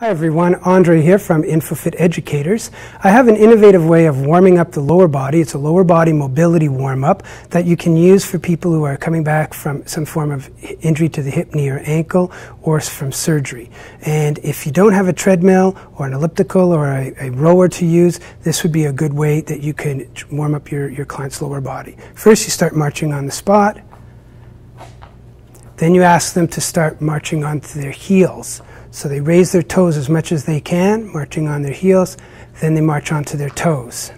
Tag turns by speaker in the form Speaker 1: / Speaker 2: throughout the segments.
Speaker 1: Hi everyone, Andre here from InfoFit Educators. I have an innovative way of warming up the lower body. It's a lower body mobility warm-up that you can use for people who are coming back from some form of injury to the hip, knee, or ankle, or from surgery. And if you don't have a treadmill or an elliptical or a rower to use, this would be a good way that you can warm up your client's lower body. First, you start marching on the spot. Then you ask them to start marching onto their heels. So they raise their toes as much as they can, marching on their heels, then they march onto their toes.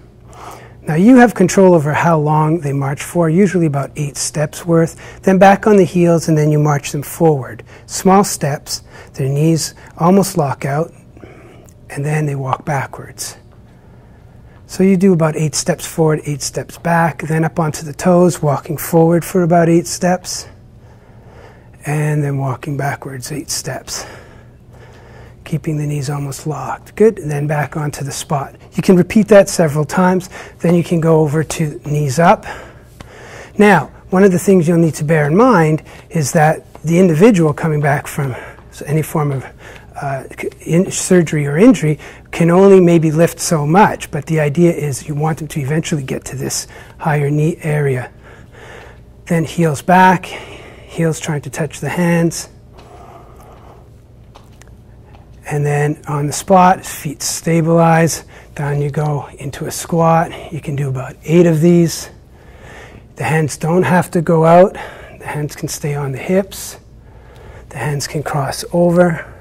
Speaker 1: Now you have control over how long they march for, usually about 8 steps worth, then back on the heels and then you march them forward. Small steps, their knees almost lock out, and then they walk backwards. So you do about 8 steps forward, 8 steps back, then up onto the toes, walking forward for about 8 steps, and then walking backwards 8 steps. Keeping the knees almost locked. Good, and then back onto the spot. You can repeat that several times, then you can go over to knees up. Now, one of the things you'll need to bear in mind is that the individual coming back from any form of surgery or injury can only maybe lift so much, but the idea is you want them to eventually get to this higher knee area. Then heels back, heels trying to touch the hands. And then on the spot, feet stabilize, down you go into a squat. You can do about 8 of these. The hands don't have to go out. The hands can stay on the hips. The hands can cross over.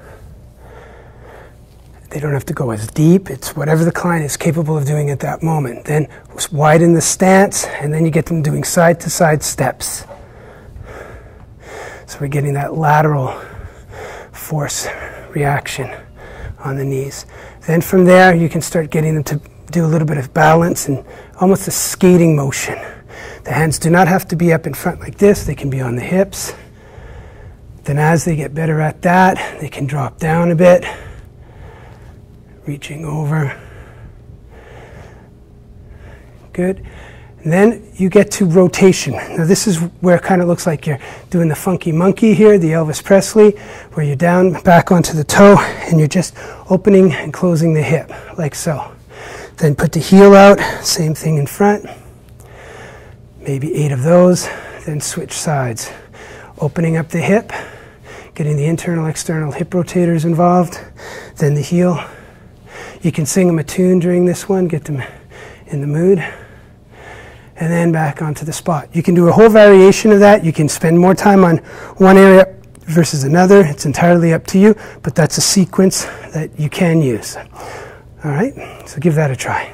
Speaker 1: They don't have to go as deep. It's whatever the client is capable of doing at that moment. Then widen the stance, and then you get them doing side-to-side steps. So we're getting that lateral force reaction on the knees. Then from there you can start getting them to do a little bit of balance and almost a skating motion. The hands do not have to be up in front like this, they can be on the hips. Then as they get better at that, they can drop down a bit, reaching over. Good. And then you get to rotation. Now this is where it kind of looks like you're doing the funky monkey here, the Elvis Presley, where you're down, back onto the toe, and you're just opening and closing the hip, like so. Then put the heel out, same thing in front. Maybe 8 of those, then switch sides. Opening up the hip, getting the internal, external hip rotators involved, then the heel. You can sing them a tune during this one, get them in the mood. And then back onto the spot. You can do a whole variation of that. You can spend more time on one area versus another. It's entirely up to you, but that's a sequence that you can use. All right, so give that a try.